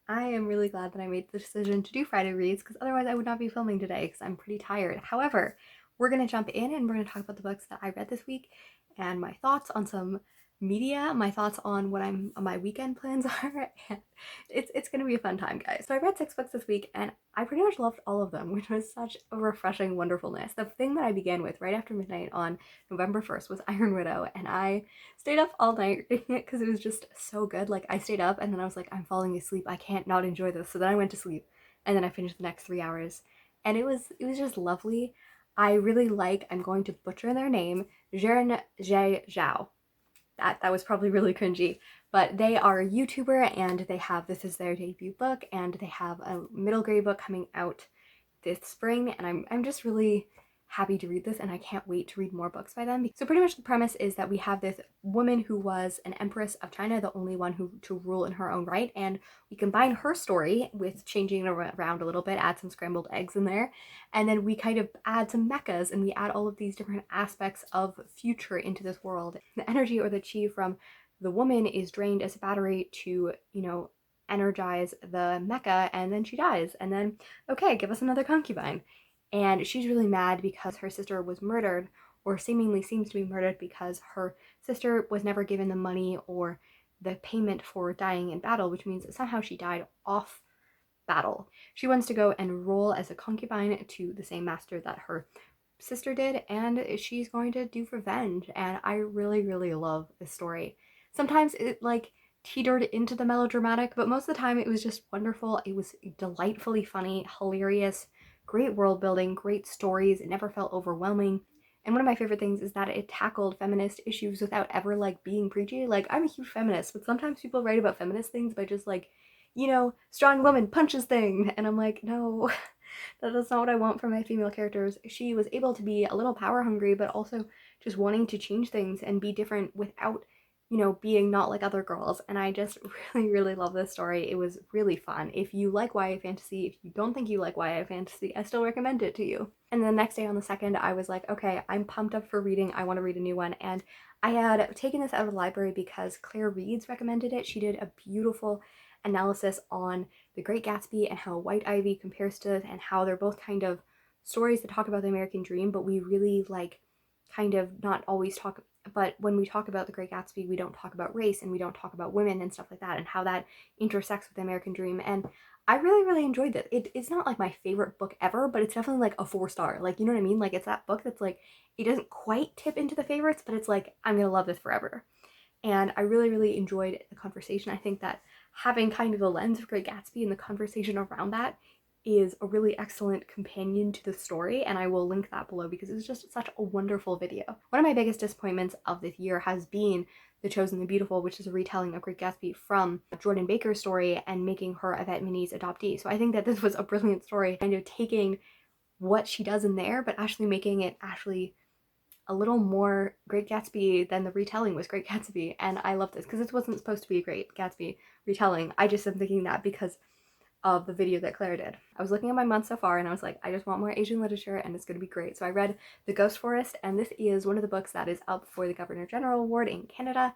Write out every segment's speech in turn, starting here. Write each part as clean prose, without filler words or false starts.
I am really glad that I made the decision to do Friday reads because otherwise I would not be filming today because I'm pretty tired. However, we're going to jump in and we're going to talk about the books that I read this week and my thoughts on some media, my thoughts on what my weekend plans are, and it's going to be a fun time, guys. So I read 6 books this week and I pretty much loved all of them, which was such a refreshing wonderfulness. The thing that I began with right after midnight on November 1st was Iron Widow, and I stayed up all night reading it because it was just so good. Like, I stayed up and then I was like, I'm falling asleep. I can't not enjoy this. So then I went to sleep and then I finished the next 3 hours. And it was just lovely. I really like, I'm going to butcher their name, Xiran Jay Zhao. That was probably really cringy, but they are a YouTuber and they have, this is their debut book, and they have a middle grade book coming out this spring, and I'm just really happy to read this, and I can't wait to read more books by them. So pretty much the premise is that we have this woman who was an empress of China, the only one who to rule in her own right, and we combine her story with changing it around a little bit, add some scrambled eggs in there, and then we kind of add some mechas and we add all of these different aspects of future into this world. The energy or the chi from the woman is drained as a battery to, energize the mecha, and then she dies, and then okay, give us another concubine. And she's really mad because her sister was murdered, or seemingly seems to be murdered, because her sister was never given the money or the payment for dying in battle, which means that somehow she died off battle. She wants to go and roll as a concubine to the same master that her sister did, and she's going to do revenge. And I really, really love this story. Sometimes it teetered into the melodramatic, but most of the time it was just wonderful. It was delightfully funny, hilarious, great world building, great stories. It never felt overwhelming. And one of my favorite things is that it tackled feminist issues without ever being preachy. Like, I'm a huge feminist, but sometimes people write about feminist things by just strong woman punches thing. And I'm like, no, that's not what I want from my female characters. She was able to be a little power hungry, but also just wanting to change things and be different without, being not like other girls. And I just really, really love this story. It was really fun. If you like YA fantasy, if you don't think you like YA fantasy, I still recommend it to you. And the next day on the 2nd, I was like, okay, I'm pumped up for reading. I want to read a new one. And I had taken this out of the library because Claire Reeds recommended it. She did a beautiful analysis on The Great Gatsby and how White Ivy compares to it, and how they're both kind of stories that talk about the American dream, but we really kind of not always talk, but when we talk about The Great Gatsby, we don't talk about race and we don't talk about women and stuff like that, and how that intersects with the American dream. And I really, really enjoyed this. It's not my favorite book ever, but it's definitely a 4-star. You know what I mean? It's that book that's it doesn't quite tip into the favorites, but it's I'm gonna love this forever. And I really, really enjoyed the conversation. I think that having kind of the lens of Great Gatsby and the conversation around that is a really excellent companion to the story, and I will link that below because it was just such a wonderful video. One of my biggest disappointments of this year has been The Chosen the Beautiful, which is a retelling of Great Gatsby from Jordan Baker's story and making her Yvette Minnie's adoptee. So I think that this was a brilliant story, kind of taking what she does in there, but actually making it actually a little more Great Gatsby than the retelling was Great Gatsby. And I love this because this wasn't supposed to be a Great Gatsby retelling. I just am thinking that because of the video that Claire did. I was looking at my month so far and I was like, I just want more Asian literature and it's going to be great. So I read The Ghost Forest, and this is one of the books that is up for the Governor General Award in Canada.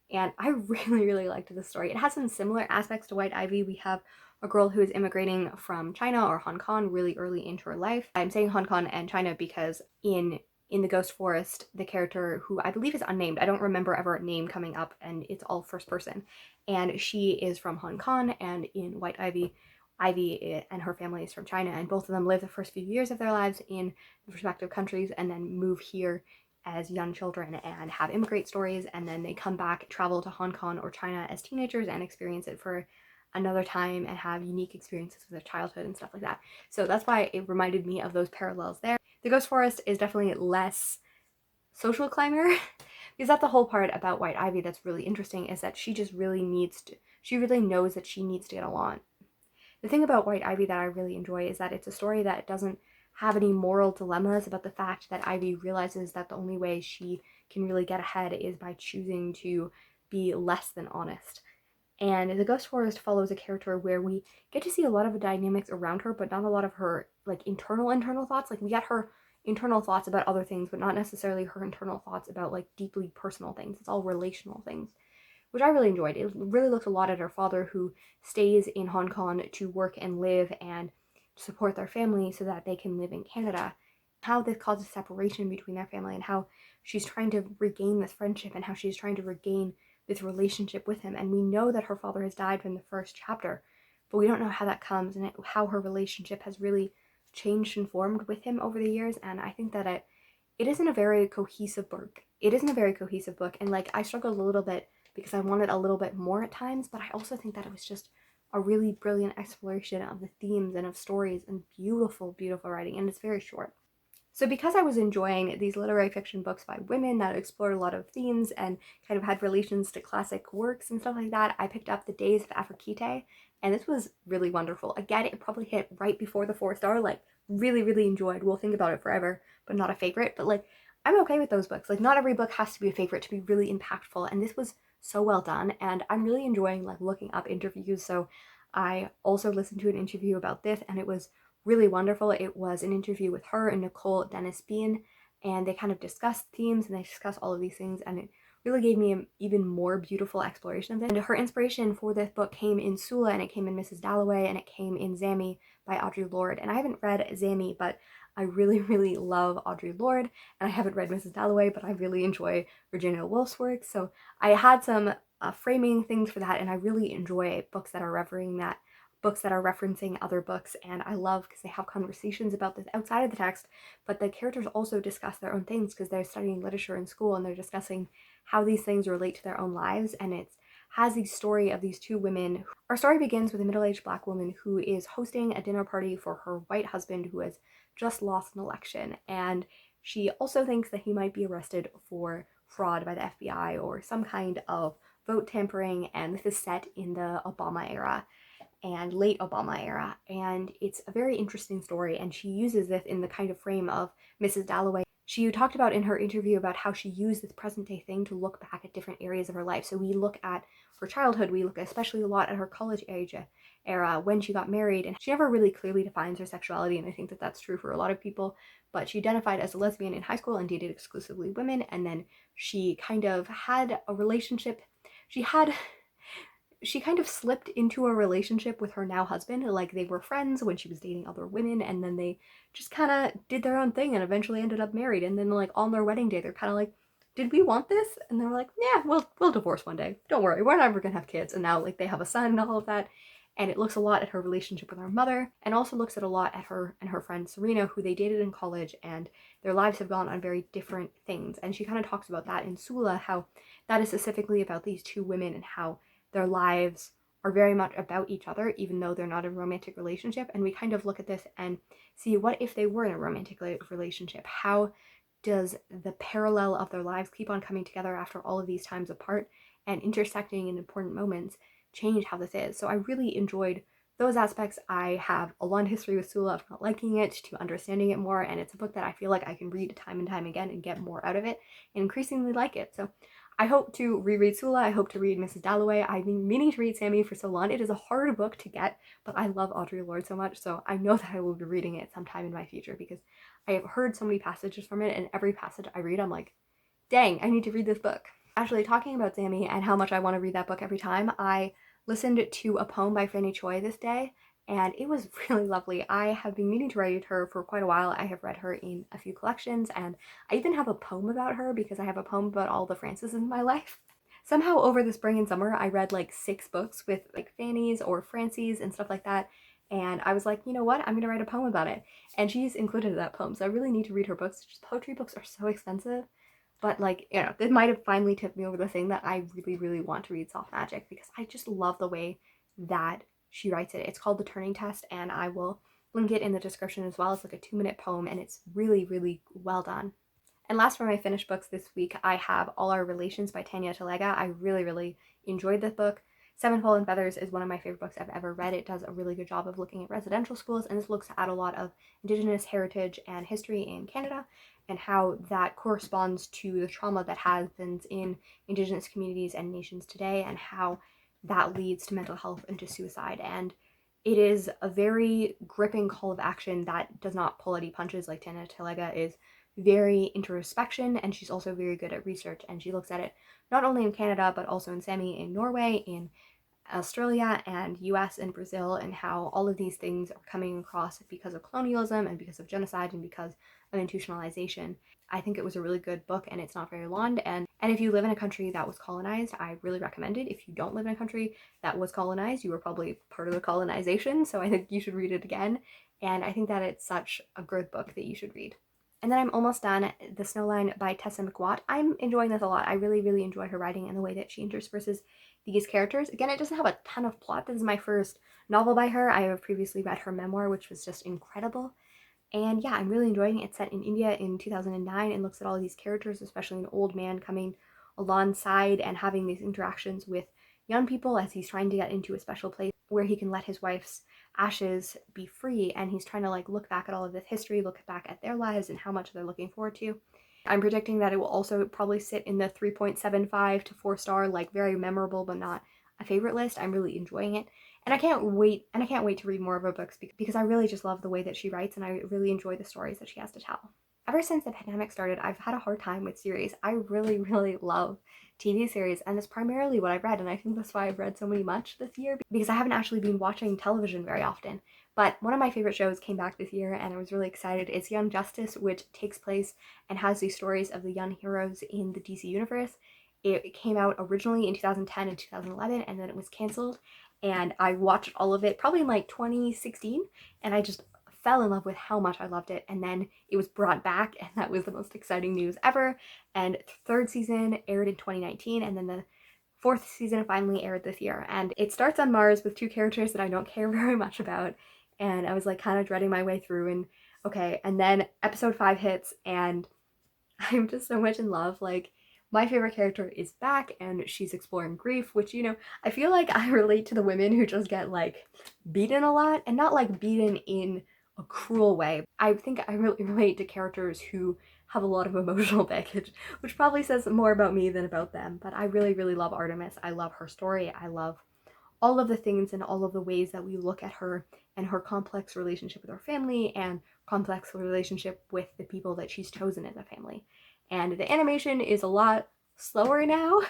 And I really, really liked this story. It has some similar aspects to White Ivy. We have a girl who is immigrating from China or Hong Kong really early into her life. I'm saying Hong Kong and China because in The Ghost Forest, the character, who I believe is unnamed, I don't remember ever a name coming up, and it's all first person, and she is from Hong Kong, and in White Ivy, Ivy and her family is from China, and both of them live the first few years of their lives in the respective countries and then move here as young children and have immigrate stories, and then they come back, travel to Hong Kong or China as teenagers and experience it for another time and have unique experiences with their childhood and stuff like that. So that's why it reminded me of those parallels there. The Ghost Forest is definitely less social climber because that's the whole part about White Ivy that's really interesting, is that she just really she really knows that she needs to get along. The thing about White Ivy that I really enjoy is that it's a story that doesn't have any moral dilemmas about the fact that Ivy realizes that the only way she can really get ahead is by choosing to be less than honest. And The Ghost Forest follows a character where we get to see a lot of the dynamics around her, but not a lot of her internal thoughts. We get her internal thoughts about other things, but not necessarily her internal thoughts about deeply personal things. It's all relational things. which I really enjoyed. It really looks a lot at her father, who stays in Hong Kong to work and live and support their family so that they can live in Canada. How this causes separation between their family, and how she's trying to regain this friendship, and how she's trying to regain this relationship with him. And we know that her father has died from the first chapter, but we don't know how that comes, and how her relationship has really changed and formed with him over the years. And I think that it isn't a very cohesive book. It isn't a very cohesive book, and like I struggled a little bit because I wanted a little bit more at times, but I also think that it was just a really brilliant exploration of the themes and of stories, and beautiful, beautiful writing, and it's very short. So because I was enjoying these literary fiction books by women that explored a lot of themes and kind of had relations to classic works and stuff like that, I picked up The Days of Afrikite, and this was really wonderful. Again, it probably hit right before the 4-star, like really, really enjoyed. We'll think about it forever, but not a favorite. But like, I'm okay with those books. Like, not every book has to be a favorite to be really impactful, and this was so well done, and I'm really enjoying like looking up interviews. So I also listened to an interview about this, and it was really wonderful. It was an interview with her and Nicole Dennis Bean, and they kind of discussed themes and they discussed all of these things, and it really gave me an even more beautiful exploration of it. And her inspiration for this book came in Sula, and it came in Mrs. Dalloway, and it came in Zammy by Audre Lorde. And I haven't read Zammy, but I really, really love Audre Lorde, and I haven't read Mrs. Dalloway, but I really enjoy Virginia Woolf's work. So I had some framing things for that, and I really enjoy books that are referencing other books, and I love because they have conversations about this outside of the text, but the characters also discuss their own things because they're studying literature in school, and they're discussing how these things relate to their own lives. And it has the story of these two women. Our story begins with a middle-aged Black woman who is hosting a dinner party for her white husband who has just lost an election, and she also thinks that he might be arrested for fraud by the FBI or some kind of vote tampering. And this is set in the Obama era and late Obama era, and it's a very interesting story, and she uses this in the kind of frame of Mrs. Dalloway. She talked about in her interview about how she used this present day thing to look back at different areas of her life. So we look at her childhood, we look especially a lot at her college age era, when she got married, and she never really clearly defines her sexuality, and I think that that's true for a lot of people, but she identified as a lesbian in high school and dated exclusively women, and then she kind of had a relationship. She kind of slipped into a relationship with her now husband. Like, they were friends when she was dating other women, and then they just kind of did their own thing and eventually ended up married. And then like on their wedding day, they're kind of like, did we want this? And they're like, yeah, we'll divorce one day, don't worry, we're never gonna have kids. And now like they have a son and all of that. And it looks a lot at her relationship with her mother, and also looks at a lot at her and her friend Serena, who they dated in college, and their lives have gone on very different things. And she kind of talks about that in Sula, how that is specifically about these two women and how their lives are very much about each other, even though they're not in a romantic relationship. And we kind of look at this and see, what if they were in a romantic relationship? How does the parallel of their lives keep on coming together after all of these times apart and intersecting in important moments change how this is? So I really enjoyed those aspects. I have a long history with Sula of not liking it to understanding it more, and it's a book that I feel like I can read time and time again and get more out of it and increasingly like it. So I hope to reread Sula. I hope to read Mrs. Dalloway. I've been meaning to read Zammy for so long. It is a hard book to get, but I love Audre Lorde so much, so I know that I will be reading it sometime in my future because I have heard so many passages from it, and every passage I read, I'm like, dang, I need to read this book. Actually, talking about Zammy and how much I want to read that book every time, I listened to a poem by Fanny Choi this day, and it was really lovely. I have been meaning to read her for quite a while. I have read her in a few collections, and I even have a poem about her because I have a poem about all the Frances in my life. Somehow over the spring and summer, I read like 6 books with like Fanny's or Frances and stuff like that, and I was like, you know what, I'm gonna write a poem about it. And she's included that poem, so I really need to read her books. Just poetry books are so expensive, but like, you know, this might have finally tipped me over the thing that I really, really want to read Soft Magic, because I just love the way that she writes it. It's called The Turning Test, and I will link it in the description as well. It's like a 2-minute poem, and it's really, really well done. And last for my finished books this week, I have All Our Relations by Tania Telega. I really, really enjoyed this book. Seven Fallen Feathers is one of my favorite books I've ever read. It does a really good job of looking at residential schools, and this looks at a lot of Indigenous heritage and history in Canada and how that corresponds to the trauma that happens in Indigenous communities and nations today, and how that leads to mental health and to suicide. And it is a very gripping call of action that does not pull any punches. Like, Tania Telega is very introspection, and she's also very good at research, and she looks at it not only in Canada but also in Sami in Norway, in Australia and US and Brazil, and how all of these things are coming across because of colonialism and because of genocide and because of institutionalization. I think it was a really good book, and it's not very long. And if you live in a country that was colonized, I really recommend it. If you don't live in a country that was colonized, you were probably part of the colonization, so I think you should read it again. And I think that it's such a good book that you should read. And then I'm almost done, The Snowline by Tessa Mcwatt. I'm enjoying this a lot. I really, really enjoy her writing and the way that she intersperses these characters. Again, it doesn't have a ton of plot. This is my first novel by her. I have previously read her memoir, which was just incredible. And yeah, I'm really enjoying it. It's set in India in 2009 and looks at all of these characters, especially an old man coming alongside and having these interactions with young people as he's trying to get into a special place where he can let his wife's ashes be free, and he's trying to like look back at all of this history, look back at their lives and how much they're looking forward to. I'm predicting that it will also probably sit in the 3.75 to 4 star, like very memorable but not a favorite list. I'm really enjoying it. And I can't wait to read more of her books because I really just love the way that she writes, and I really enjoy the stories that she has to tell. Ever since the pandemic started, I've had a hard time with series. I really, really love TV series, and it's primarily what I've read, and I think that's why I've read so much this year, because I haven't actually been watching television very often. But one of my favorite shows came back this year, and I was really excited. It's Young Justice, which takes place and has these stories of the young heroes in the DC universe. It came out originally in 2010 and 2011, and then it was canceled. And I watched all of it probably in like 2016, and I just fell in love with how much I loved it. And then it was brought back, and that was the most exciting news ever. And third season aired in 2019, and then the fourth season finally aired this year. And it starts on Mars with two characters that I don't care very much about, and I was like kind of dreading my way through, and okay, and then episode 5 hits, and I'm just so much in love. Like, my favorite character is back, and she's exploring grief, which, you know, I feel like I relate to the women who just get like beaten a lot, and not like beaten in a cruel way. I think I really relate to characters who have a lot of emotional baggage, which probably says more about me than about them. But I really, really love Artemis. I love her story. I love all of the things and all of the ways that we look at her and her complex relationship with her family and complex relationship with the people that she's chosen as a family. And the animation is a lot slower now.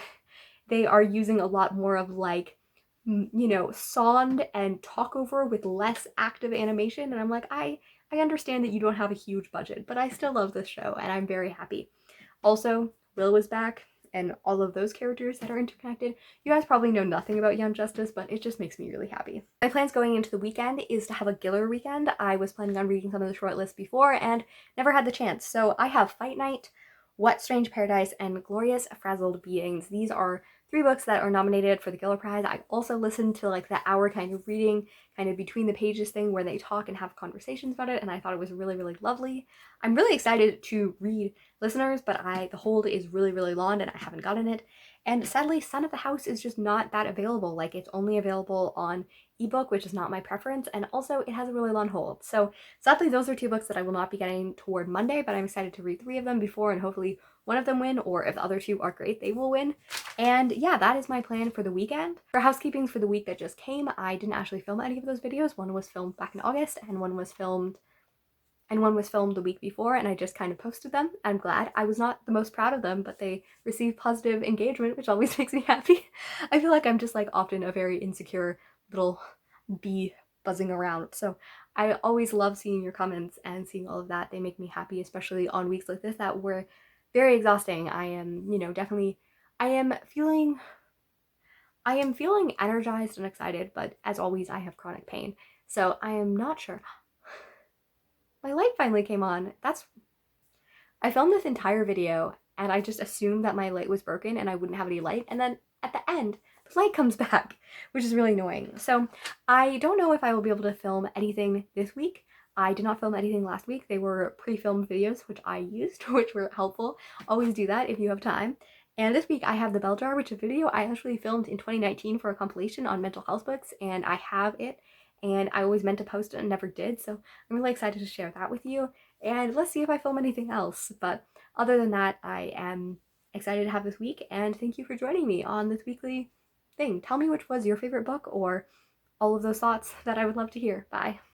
They are using a lot more of like, you know, sound and talk over with less active animation. And I'm like, I understand that you don't have a huge budget, but I still love this show, and I'm very happy. Also, Will was back, and all of those characters that are interconnected. You guys probably know nothing about Young Justice, but it just makes me really happy. My plans going into the weekend is to have a Giller weekend. I was planning on reading some of the short lists before and never had the chance. So I have Fight Night, What Strange Paradise, and Glorious Frazzled Beings. These are 3 books that are nominated for the Giller Prize. I also listened to like the hour kind of reading, kind of between the pages thing where they talk and have conversations about it, and I thought it was really, really lovely. I'm really excited to read Listeners, but the hold is really, really long and I haven't gotten it. And sadly, Son of the House is just not that available. Like, it's only available on ebook, which is not my preference, and also it has a really long hold. So sadly, those are 2 books that I will not be getting toward Monday, but I'm excited to read 3 of them before, and hopefully one of them win, or if the other 2 are great, they will win. And yeah, that is my plan for the weekend. For housekeeping for the week that just came, I didn't actually film any of those videos. One was filmed back in August, and one was filmed the week before, and I just kind of posted them. I'm glad. I was not the most proud of them, but they received positive engagement, which always makes me happy. I feel like I'm just like often a very insecure little bee buzzing around, so I always love seeing your comments and seeing all of that. They make me happy, especially on weeks like this that were very exhausting. I am, you know, definitely, I am feeling energized and excited, but as always, I have chronic pain, so I am not sure. My light finally came on. I filmed this entire video and I just assumed that my light was broken and I wouldn't have any light, and then at the end, the light comes back, which is really annoying. So I don't know if I will be able to film anything this week. I did not film anything last week. They were pre-filmed videos, which I used, which were helpful. Always do that if you have time. And this week I have The Bell Jar, which is a video I actually filmed in 2019 for a compilation on mental health books, and I have it, and I always meant to post it and never did, so I'm really excited to share that with you. And let's see if I film anything else. But other than that, I am excited to have this week, and thank you for joining me on this weekly thing. Tell me which was your favorite book or all of those thoughts that I would love to hear. Bye.